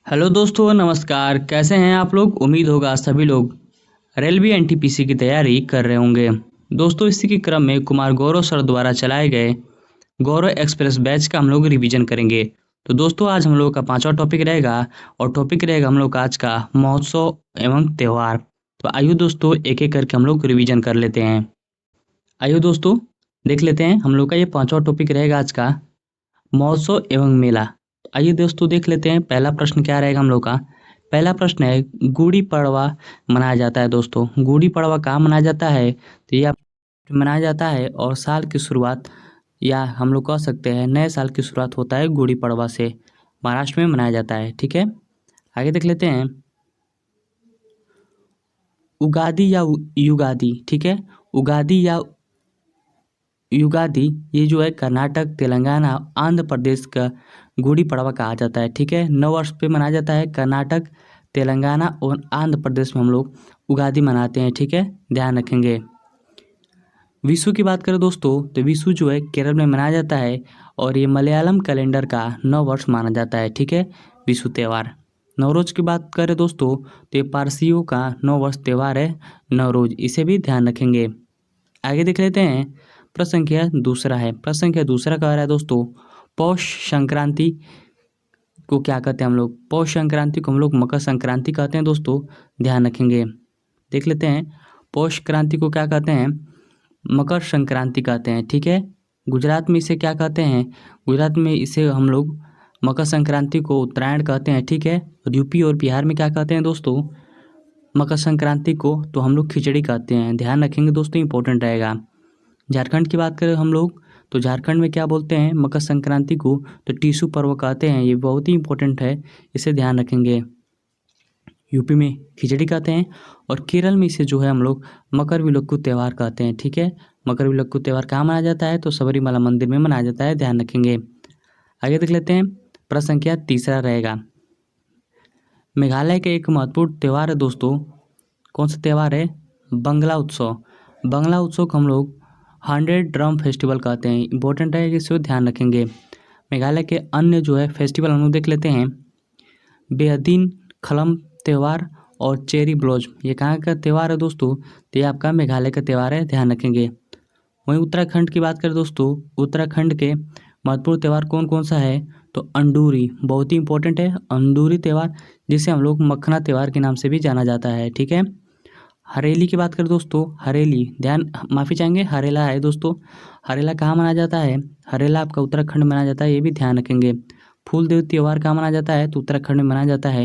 Hello दोस्तों, नमस्कार। कैसे हैं आप लोग? उम्मीद होगा सभी लोग रेलवे एनटीपीसी की तैयारी कर रहे होंगे। दोस्तों, इसी के क्रम में कुमार गौरव सर द्वारा चलाए गए गौरव एक्सप्रेस बैच का हम लोग रिवीजन करेंगे। तो दोस्तों, आज हम लोग का पांचवा टॉपिक रहेगा और टॉपिक रहेगा हम लोग का आज का महोत्सव एवं त्योहार। तो आइए दोस्तों, एक एक करके हम लोग रिवीजन कर लेते हैं। आइए दोस्तों, देख लेते हैं हम लोग का ये पांचवा टॉपिक रहेगा आज का महोत्सव एवं मेला। आइए दोस्तों, देख लेते हैं पहला प्रश्न क्या रहेगा हम लोग का। पहला प्रश्न है, गुड़ी पड़वा मनाया जाता है। दोस्तों, गुड़ी पड़वा कहाँ मनाया जाता है? तो ये मनाया जाता है और साल की शुरुआत या हम लोग कह सकते हैं नए साल की शुरुआत होता है गुड़ी पड़वा से। महाराष्ट्र में मनाया जाता है। ठीक है, आगे देख लेते हैं उगादि या युगादि। ठीक है, उगादि या युगादि ये जो है कर्नाटक, तेलंगाना, आंध्र प्रदेश का गुड़ी पड़वा कहा जाता है। ठीक है, नव वर्ष पे मनाया जाता है। कर्नाटक, तेलंगाना और आंध्र प्रदेश में हम लोग उगादि मनाते हैं। ठीक है, ध्यान रखेंगे। विशु की बात करें दोस्तों, तो विशु जो है केरल में मनाया जाता है और ये मलयालम कैलेंडर का नव वर्ष माना जाता है। ठीक है, विशु त्यौहार। नवरोज की बात करें दोस्तों, तो ये पारसियों का नव वर्ष त्यौहार है नवरोज, इसे भी ध्यान रखेंगे। आगे देख लेते हैं, प्रश्न संख्या दूसरा है। प्रश्न संख्या दूसरा कह रहा है दोस्तों, पौष संक्रांति को क्या कहते हैं हम लोग? पौष संक्रांति को हम लोग मकर संक्रांति कहते हैं दोस्तों, ध्यान रखेंगे। देख लेते हैं, पौष क्रांति को क्या कहते हैं? मकर संक्रांति कहते हैं। ठीक है, गुजरात में इसे क्या कहते हैं? गुजरात में इसे हम लोग मकर संक्रांति को उत्तरायण कहते हैं। ठीक है, और यूपी और बिहार में क्या कहते हैं दोस्तों मकर संक्रांति को? तो हम लोग खिचड़ी कहते हैं। ध्यान रखेंगे दोस्तों, इंपॉर्टेंट रहेगा। झारखंड की बात करें हम लोग, तो झारखंड में क्या बोलते हैं मकर संक्रांति को? तो टीसू पर्व कहते हैं। ये बहुत ही इंपॉर्टेंट है, इसे ध्यान रखेंगे। यूपी में खिचड़ी कहते हैं और केरल में इसे जो है हम लोग मकर विलक्कू त्यौहार कहते हैं। ठीक है, मकर विलक्कू त्यौहार कहाँ मनाया जाता है? तो सबरीमला मंदिर में मनाया जाता है, ध्यान रखेंगे। आगे देख लेते हैं, प्रश्न संख्या तीसरा रहेगा। मेघालय का एक महत्वपूर्ण त्यौहार है दोस्तों, कौन सा त्यौहार है? बंगला उत्सव। बंगला उत्सव को हम लोग 100 ड्रम फेस्टिवल कहते हैं। इंपॉर्टेंट है, इसे ध्यान रखेंगे। मेघालय के अन्य जो है फेस्टिवल हम लोग देख लेते हैं, बेहदीन खलम त्यौहार और चेरी ब्लॉज। ये कहाँ का त्यौहार है दोस्तों? तो ये आपका मेघालय का त्यौहार है, ध्यान रखेंगे। वहीं उत्तराखंड की बात करें दोस्तों, उत्तराखंड के महत्वपूर्ण त्यौहार कौन कौन सा है? तो अंडूरी, बहुत ही इंपॉर्टेंट है अंडूरी त्यौहार, जिसे हम लोग मखना त्यौहार के नाम से भी जाना जाता है। ठीक है, हरेली की बात करें दोस्तों, हरेली ध्यान माफ़ी चाहेंगे, हरेला है दोस्तों। हरेला कहाँ मनाया जाता है? हरेला आपका उत्तराखंड में मनाया जाता है, ये भी ध्यान रखेंगे। फूल देव त्यौहार कहाँ मनाया जाता है? तो उत्तराखंड में मनाया जाता है,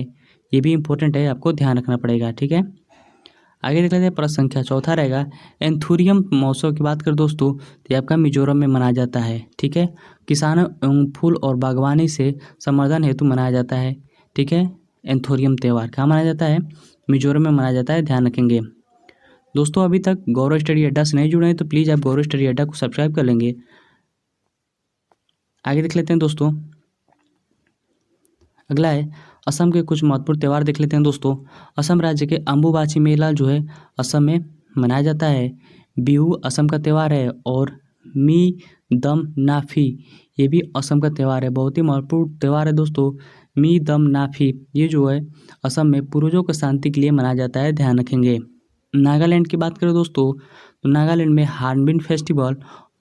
ये भी इंपॉर्टेंट है, आपको ध्यान रखना पड़ेगा। ठीक है, आगे देख लेते हैं, प्रश्न संख्या चौथा रहेगा। एंथुरियम महोत्सव की बात करें दोस्तों, तो ये आपका मिजोरम में मनाया जाता है। ठीक है, किसानों एवं फूल और बागवानी से संवर्धन हेतु मनाया जाता है। ठीक है, एंथोरियम त्यौहार कहाँ मनाया जाता है? मिजोरम में मनाया जाता है, ध्यान रखेंगे। दोस्तों, अभी तक गौरव स्टडी अड्डा से नहीं जुड़े हैं तो प्लीज़ आप गौरव स्टडी अड्डा को सब्सक्राइब कर लेंगे। आगे देख लेते हैं दोस्तों, अगला है असम के कुछ महत्वपूर्ण त्यौहार देख लेते हैं दोस्तों। असम राज्य के अम्बुबाची मेला जो है असम में मनाया जाता है। बिहू असम का त्यौहार है और मी दम नाफी ये भी असम का त्यौहार है, बहुत ही महत्वपूर्ण त्यौहार है दोस्तों। मी दम नाफी ये जो है असम में पूर्वजों की शांति के लिए मनाया जाता है, ध्यान रखेंगे। नागालैंड की बात करें दोस्तों, तो नागालैंड में हार्नबिल फेस्टिवल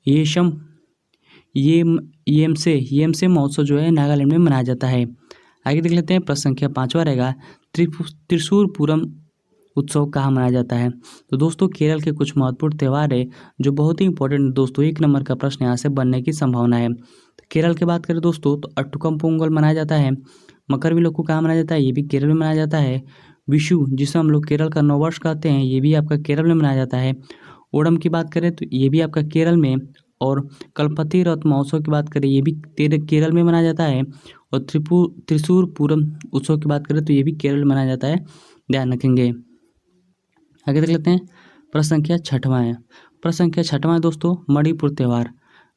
येशम येमसे महोत्सव जो है नागालैंड में मनाया जाता है। आगे देख लेते हैं, प्रश्न संख्या पाँचवा रहेगा, त्रिशूर पूरम उत्सव कहाँ मनाया जाता है? तो दोस्तों, केरल के कुछ महत्वपूर्ण त्यौहार है जो बहुत ही इंपॉर्टेंट दोस्तों, 1 नंबर का प्रश्न यहाँ से बनने की संभावना है। तो केरल की बात करें दोस्तों, तो अट्टुकम पोंगल मनाया जाता है। मकर विलक्कू कहाँ मनाया जाता है? ये भी केरल में मनाया जाता है। विशु जिसे हम लोग केरल का नववर्ष कहते हैं, ये भी आपका केरल में मनाया जाता है। ओणम की बात करें तो ये भी आपका केरल में, और कल्पति रथ महोत्सव की बात करें ये भी केरल में मनाया जाता है। और त्रिशूर पूरम उत्सव की बात करें तो ये भी केरल में मनाया जाता है, ध्यान रखेंगे। आगे देख लेते हैं, प्रश्न संख्या छठवां है। प्रश्न संख्या छठवां है दोस्तों, मणिपुर त्यौहार।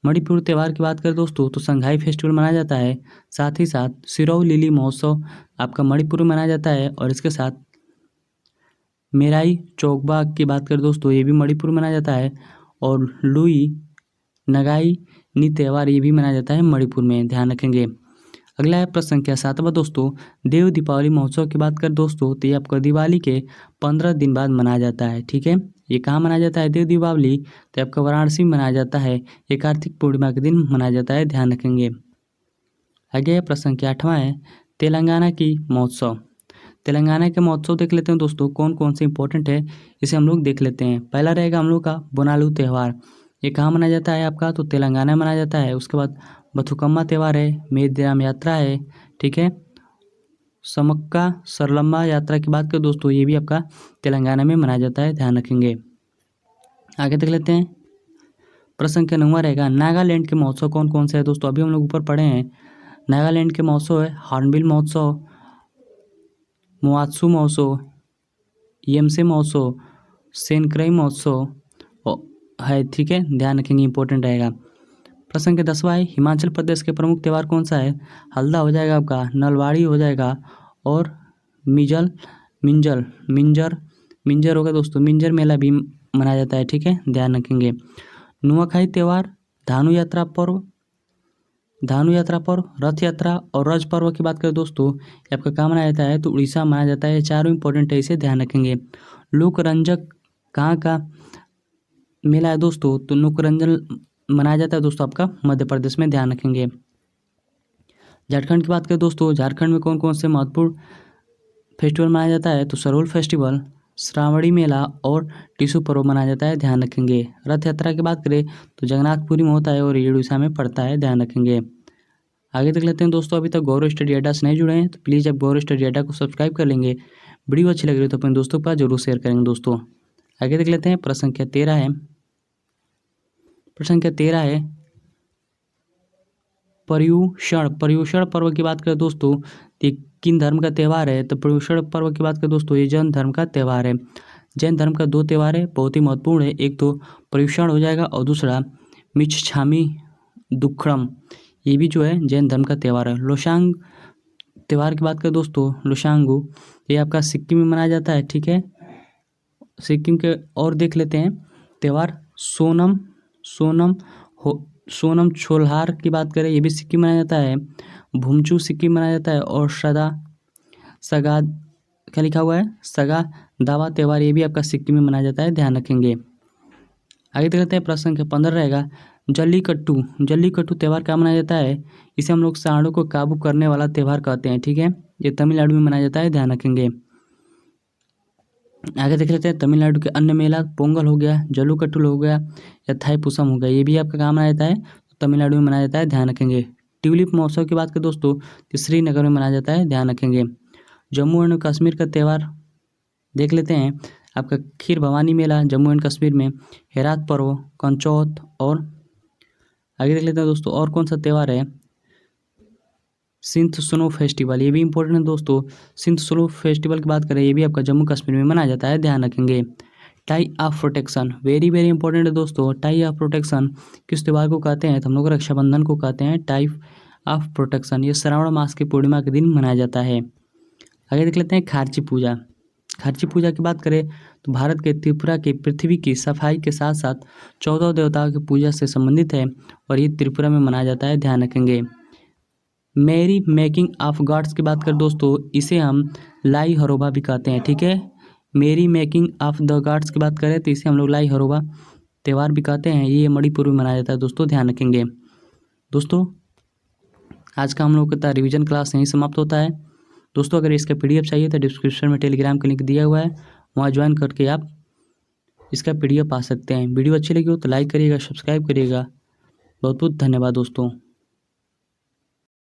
मणिपुर त्यौहार की बात करें दोस्तों, तो संघाई फेस्टिवल मनाया जाता है। साथ ही साथ सिरोह लिली महोत्सव आपका मणिपुर में मनाया जाता है और इसके साथ मेराई चौकबा की बात करें दोस्तों, ये भी मणिपुर में मनाया जाता है। और लुई नगाई नी त्यौहार ये भी मनाया जाता है मणिपुर में, ध्यान रखेंगे। अगला है प्रश्न संख्या 7वां दोस्तों, देव दीपावली महोत्सव की बात करें दोस्तों तो ये आपका दिवाली के 15 दिन बाद मनाया जाता है। ठीक है, ये कहाँ मनाया जाता है देव दीपावली, तो आपका वाराणसी में मनाया जाता है। ये कार्तिक पूर्णिमा के दिन मनाया जाता है, ध्यान रखेंगे। आगे प्रश्न संख्या 8वां है तेलंगाना की महोत्सव। तेलंगाना के महोत्सव देख लेते हैं दोस्तों कौन कौन से इंपॉर्टेंट है, इसे हम लोग देख लेते हैं। पहला रहेगा हम लोग का बोनालू त्यौहार, ये कहाँ मनाया जाता है आपका, तो तेलंगाना में मनाया जाता है। उसके बाद बथुकम्मा त्यौहार है, मेदिरम यात्रा है, ठीक है। समक्का सरलम्मा यात्रा की बात करें दोस्तों, ये भी आपका तेलंगाना में मनाया जाता है, ध्यान रखेंगे। आगे देख लेते हैं प्रश्न संख्या 9वां रहेगा नागालैंड के महोत्सव कौन कौन से है दोस्तों। अभी हम लोग ऊपर पढ़े हैं नागालैंड के महोत्सव है हॉर्नबिल महोत्सव, मोआत्सू महोत्सव, येमसे महोत्सव, सेनक्राई महोत्सव है, ठीक है, ध्यान रखेंगे, इंपॉर्टेंट रहेगा। प्रश्न संख्या 10वां है हिमाचल प्रदेश के प्रमुख त्यौहार कौन सा है। हल्दा हो जाएगा आपका, नलवाड़ी हो जाएगा और मिंजर होगा दोस्तों, मिंजर मेला भी मनाया जाता है, ठीक है, ध्यान रखेंगे। नुआखाई त्यौहार, धानु यात्रा पर्व, रथ यात्रा और रज पर्व की बात करें दोस्तों, ये आपका कहाँ मनाया जाता है, तो उड़ीसा मनाया जाता है। चारों इंपॉर्टेंट है, इसे ध्यान रखेंगे। लोकरंजक कहाँ का मेला है दोस्तों, तो लोकरंजन मनाया जाता है दोस्तों आपका मध्य प्रदेश में, ध्यान रखेंगे। झारखंड की बात करें दोस्तों, झारखंड में कौन कौन से महत्वपूर्ण फेस्टिवल मनाया जाता है, तो सरोल फेस्टिवल, श्रावणी मेला और टिशु पर्व मनाया जाता है, ध्यान रखेंगे। रथ यात्रा की बात करें तो जगन्नाथपुरी में होता है और ये उड़ीसा में पड़ता है, ध्यान रखेंगे। आगे देख लेते हैं दोस्तों, अभी तक गौरव स्टडी अड्डा से नहीं जुड़े हैं तो प्लीज़ आप गौरव स्टडी अड्डा को सब्सक्राइब कर लेंगे। वीडियो अच्छी लग रही है तो अपने दोस्तों के पास जरूर शेयर करेंगे दोस्तों। आगे देख लेते हैं प्रश्न संख्या 13 है, प्रश्न संख्या 13 है पर्युषण पर्व की बात करें दोस्तों, ये किन धर्म का त्यौहार है, तो पर्युषण पर्व की बात करें दोस्तों, ये जैन धर्म का त्यौहार है। जैन धर्म का 2 त्यौहार है, बहुत ही महत्वपूर्ण है, एक तो पर्युषण हो जाएगा और दूसरा मिच्छामी दुक्कड़म, ये भी जो है जैन धर्म का त्यौहार है। लोसांग त्यौहार की बात करें दोस्तों, लोसांगू, ये आपका सिक्किम में मनाया जाता है, ठीक है, सिक्किम के। और देख लेते हैं त्यौहार सोनम छोल्हार की बात करें, ये भी सिक्किम मनाया जाता है। भूमचू सिक्किम मनाया जाता है और सगा क्या लिखा हुआ है, सगा दावा त्यौहार, ये भी आपका सिक्किम में मनाया जाता है, ध्यान रखेंगे। आगे देखते हैं प्रश्न संख्या 15 रहेगा जल्लीकट्टू त्यौहार क्या मनाया जाता है, इसे हम लोग सांडों को काबू करने वाला त्यौहार कहते हैं, ठीक है, ये तमिलनाडु में मनाया जाता है, ध्यान रखेंगे। आगे देख लेते हैं तमिलनाडु के अन्य मेला, पोंगल हो गया, जल्लीकट्टू हो गया या थाईपुसम हो गया, ये भी आपका कहाँ मनाया जाता है, तो तमिलनाडु में मनाया जाता है, ध्यान रखेंगे। ट्यूलिप महोत्सव की बात करें दोस्तों, तो श्रीनगर में मनाया जाता है, ध्यान रखेंगे। जम्मू एंड कश्मीर का त्यौहार देख लेते हैं, आपका खीर भवानी मेला जम्मू एंड कश्मीर में, हेरात पर्व, कंचौथ, और आगे देख लेते हैं दोस्तों और कौन सा त्यौहार है, सिंथ स्नो फेस्टिवल, ये भी इंपॉर्टेंट है दोस्तों। सिंथ स्नो फेस्टिवल की बात करें, ये भी आपका जम्मू कश्मीर में मनाया जाता है, ध्यान रखेंगे। Tie of protection very very important है दोस्तों। टाई ऑफ प्रोटेक्शन किस त्यौहार को कहते हैं, तो हम लोग रक्षाबंधन को कहते हैं टाई ऑफ प्रोटेक्शन, ये श्रावण मास की पूर्णिमा के दिन मनाया जाता है। आगे देख लेते हैं खार्ची पूजा। खार्ची पूजा की बात करें तो भारत के त्रिपुरा के पृथ्वी की सफाई के साथ साथ 14 देवताओं की पूजा से संबंधित है और ये त्रिपुरा में मनाया जाता है, ध्यान रखेंगे। मैरी मेकिंग ऑफ गॉड्स की बात करें दोस्तों, इसे हम लाई हरोबा भी कहते हैं, ठीक है। Merry making of the gods की बात करें तो इसे हम लोग लाई हरोबा त्यौहार भी कहते हैं, ये मणिपुर में मनाया जाता है दोस्तों, ध्यान रखेंगे। दोस्तों आज का हम लोग का रिवीजन क्लास यहीं समाप्त होता है। दोस्तों अगर इसका PDF चाहिए तो डिस्क्रिप्शन में टेलीग्राम का लिंक दिया हुआ है, वहाँ ज्वाइन करके आप इसका PDF पा सकते हैं। वीडियो अच्छी लगी हो तो लाइक करिएगा, सब्सक्राइब करिएगा। बहुत बहुत धन्यवाद दोस्तों।